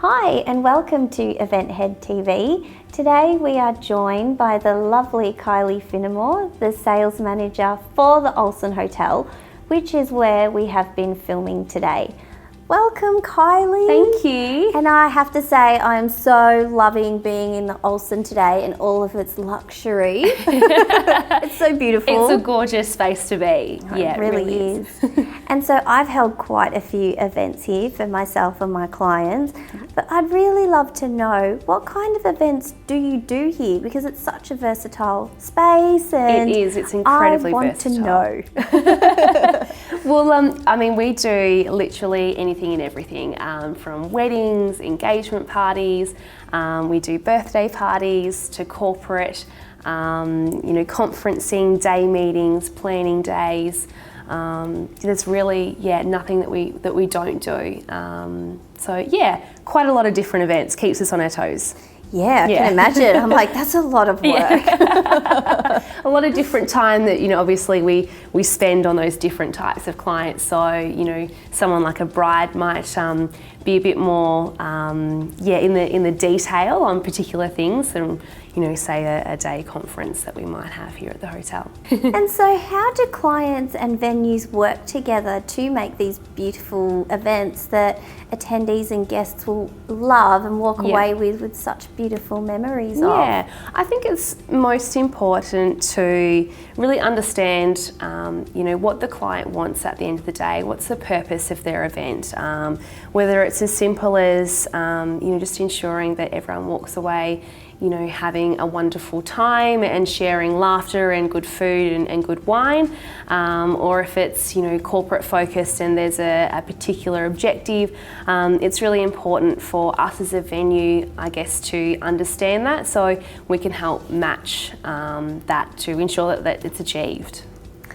Hi and welcome to Event Head TV. Today we are joined by the lovely Kylie Finnemore, the sales manager for the Olsen Hotel, which is where we have been filming today. Welcome, Kylie. Thank you. And I have to say I am so loving being in the Olsen today and all of its luxury. It's so beautiful. It's a gorgeous space to be. It really is. And so I've held quite a few events here for myself and my clients, but I'd really love to know what kind of events do you do here, because it's such a versatile space and it is, it's incredibly I versatile. want to know. Well, I mean, we do literally anything and everything, from weddings, engagement parties, we do birthday parties to corporate, conferencing, day meetings, planning days. There's really, nothing that we don't do. Quite a lot of different events, keeps us on our toes. Yeah, I can imagine. I'm like, that's a lot of work. A lot of different time that, obviously we spend on those different types of clients. So, someone like a bride might be a bit more, in the detail on particular things than, say a day conference that we might have here at the hotel. And so how do clients and venues work together to make these beautiful events that attendees and guests will love and walk away with such beautiful memories of? Yeah, I think it's most important to really understand, what the client wants at the end of the day. What's the purpose of their event? Whether it's as simple as, just ensuring that everyone walks away having a wonderful time and sharing laughter and good food and good wine, or if it's corporate focused and there's a particular objective. It's really important for us as a venue, I guess, to understand that so we can help match that to ensure that it's achieved.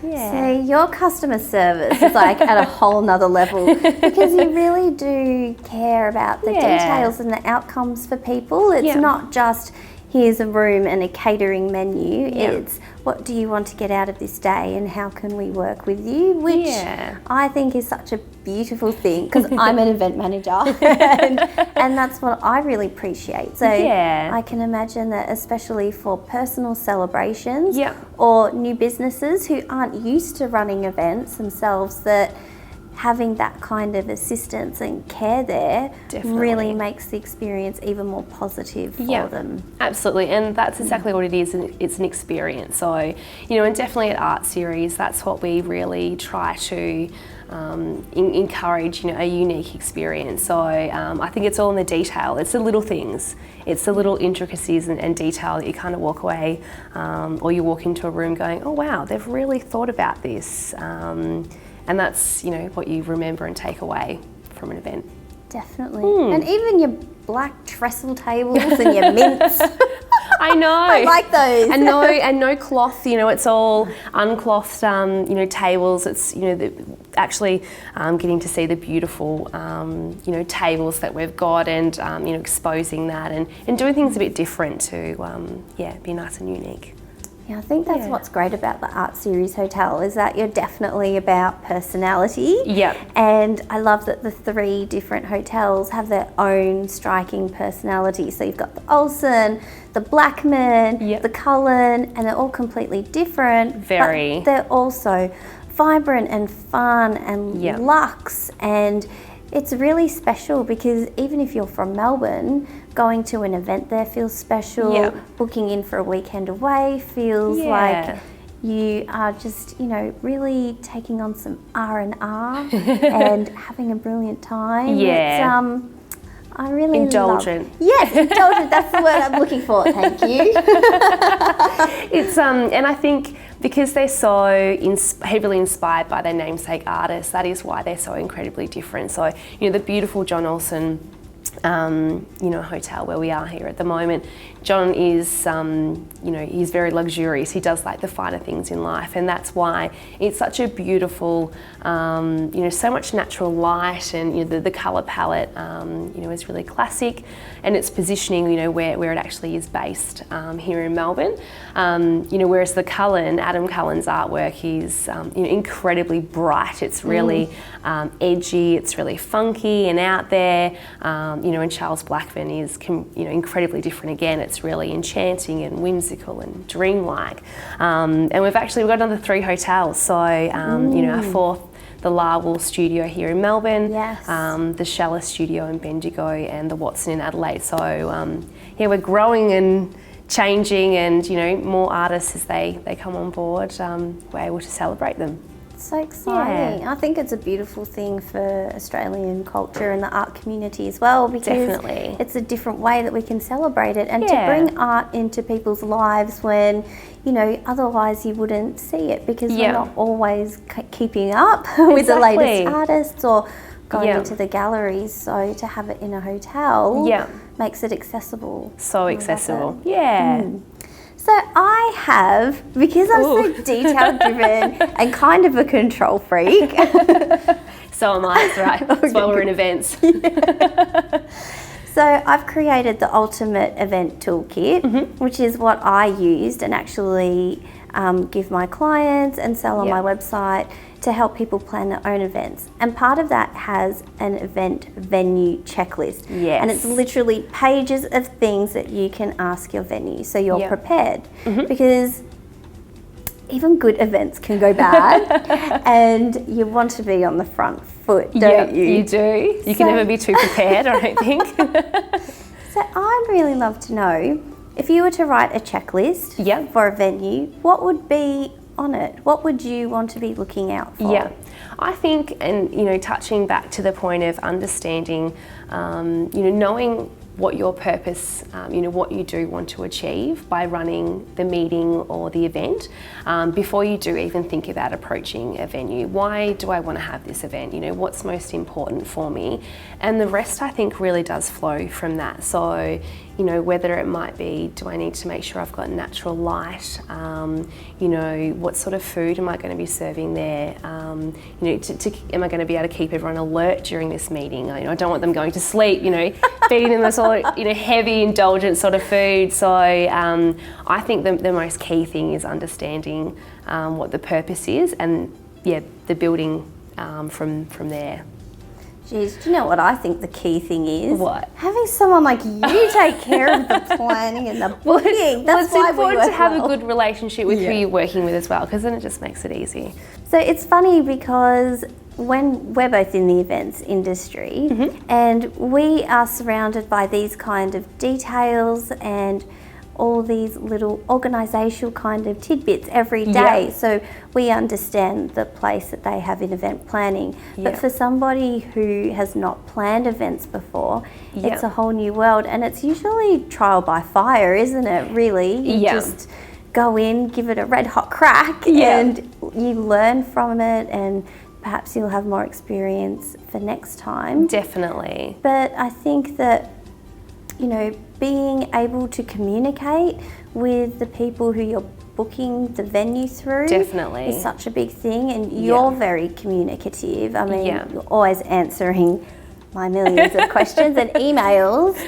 Yeah. So your customer service is like at a whole nother level, because you really do care about the details and the outcomes for people. It's not just here's a room and a catering menu. It's what do you want to get out of this day and how can we work with you, which I think is such a beautiful thing, because I'm an event manager and that's what I really appreciate. So I can imagine that, especially for personal celebrations or new businesses who aren't used to running events themselves, that having that kind of assistance and care there really makes the experience even more positive for them. Absolutely, and that's exactly what it is. It's an experience. So, and definitely at Art Series, that's what we really try to encourage, a unique experience. So I think it's all in the detail. It's the little things. It's the little intricacies and detail that you kind of walk away, or you walk into a room going, oh wow, they've really thought about this. And that's, what you remember and take away from an event. Definitely. And even your black trestle tables and your mints. I know. I like those. And no cloth, it's all unclothed, tables. It's, actually getting to see the beautiful, tables that we've got and, exposing that and doing things a bit different to, be nice and unique. Yeah, I think that's what's great about the Art Series Hotel, is that you're definitely about personality. And I love that the 3 different hotels have their own striking personality. So you've got the Olsen, the Blackman, the Cullen, and they're all completely different. Very. But they're also vibrant and fun and luxe, and it's really special because even if you're from Melbourne, going to an event there feels special. Booking in for a weekend away feels like you are just, really taking on some R&R and having a brilliant time. It's, I really indulgent. Yes, indulgent. That's the word I'm looking for. Thank you. It's and I think because they're so heavily inspired by their namesake artists, that is why they're so incredibly different. So the beautiful John Olsen, hotel where we are here at the moment, John is, he's very luxurious. He does like the finer things in life, and that's why it's such a beautiful, so much natural light, and the colour palette, is really classic, and its positioning, where it actually is based here in Melbourne. Whereas the Adam Cullen's artwork is, incredibly bright. It's really edgy. It's really funky and out there. And Charles Blackburn is, incredibly different again. It's really enchanting and whimsical and dreamlike. And we've got another 3 hotels. So, our 4th, the Larwell studio here in Melbourne, the Shella studio in Bendigo, and the Watson in Adelaide. So, we're growing and changing, and more artists as they come on board, we're able to celebrate them. So exciting. Yeah. I think it's a beautiful thing for Australian culture and the art community as well, because Definitely. It's a different way that we can celebrate it, and to bring art into people's lives when, otherwise you wouldn't see it, because we're not always keeping up with the latest artists or going into the galleries. So to have it in a hotel makes it accessible. So accessible. Yeah. So I have, because I'm so detail driven and kind of a control freak. So am I, that's right. That's why we're in events. So I've created the ultimate event toolkit, which is what I used and actually give my clients and sell on my website to help people plan their own events. And part of that has an event venue checklist. Yes. And it's literally pages of things that you can ask your venue, so you're prepared. Because even good events can go bad, and you want to be on the front foot, don't you? You do. You can never be too prepared, I don't think. So I'd really love to know, if you were to write a checklist for a venue, what would be on it? What would you want to be looking out for? Yeah, I think, and touching back to the point of understanding, knowing what your purpose, what you do want to achieve by running the meeting or the event, before you do even think about approaching a venue. Why do I want to have this event? What's most important for me? And the rest, I think, really does flow from that. So, whether it might be, do I need to make sure I've got natural light? What sort of food am I going to be serving there? Am I going to be able to keep everyone alert during this meeting? I don't want them going to sleep, feeding them this all, heavy, indulgent sort of food. So I think the most key thing is understanding what the purpose is, and the building from there. Geez, do you know what I think the key thing is? What? Having someone like you take care of the planning and the booking. That's why it's important to have a good relationship with who you're working with as well, because then it just makes it easy. So it's funny, because when we're both in the events industry, and we are surrounded by these kind of details and all these little organisational kind of tidbits every day. So we understand the place that they have in event planning. But for somebody who has not planned events before, it's a whole new world, and it's usually trial by fire, isn't it, really? You just go in, give it a red hot crack, and you learn from it, and perhaps you'll have more experience for next time. Definitely. But I think that, being able to communicate with the people who you're booking the venue through is such a big thing, and you're very communicative. I mean, you're always answering my millions of questions and emails.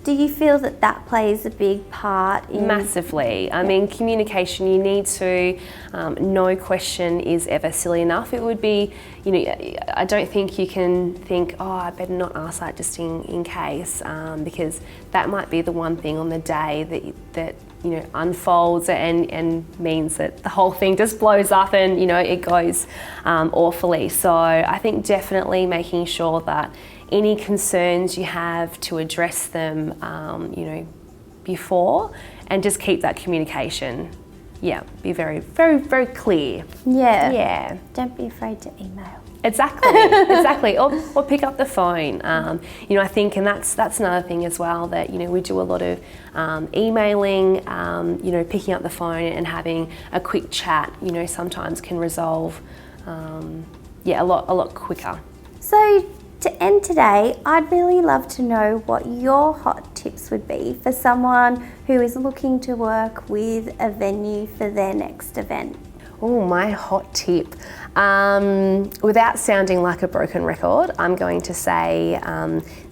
Do you feel that that plays a big part in... Massively. I mean, communication, you need to, no question is ever silly enough. It would be, I don't think you can think, I better not ask that just in case, because that might be the one thing on the day that unfolds and means that the whole thing just blows up and, it goes awfully. So I think definitely making sure that any concerns you have, to address them, before, and just keep that communication. Be very, very, very clear. Yeah. Don't be afraid to email. Exactly. Or pick up the phone. I think, and that's another thing as well, that we do a lot of emailing. Picking up the phone and having a quick chat. Sometimes can resolve. A lot quicker. So, To end today, I'd really love to know what your hot tips would be for someone who is looking to work with a venue for their next event. Oh, my hot tip. Without sounding like a broken record, I'm going to say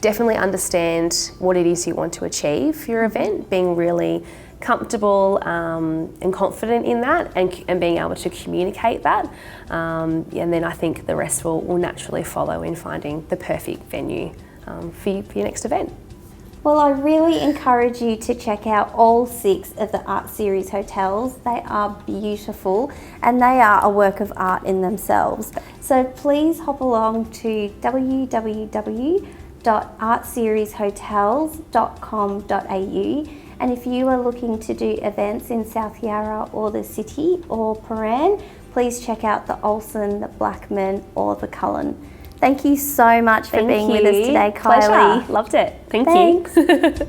definitely understand what it is you want to achieve for your event, being really comfortable and confident in that, and being able to communicate that. And then I think the rest will naturally follow in finding the perfect venue for your next event. Well, I really encourage you to check out all 6 of the Art Series hotels. They are beautiful and they are a work of art in themselves. So please hop along to www.artserieshotels.com.au, and if you are looking to do events in South Yarra or the city or Paran, please check out the Olsen, the Blackman or the Cullen. Thank you so much for being with us today, Kylie. Pleasure. Loved it. Thank you.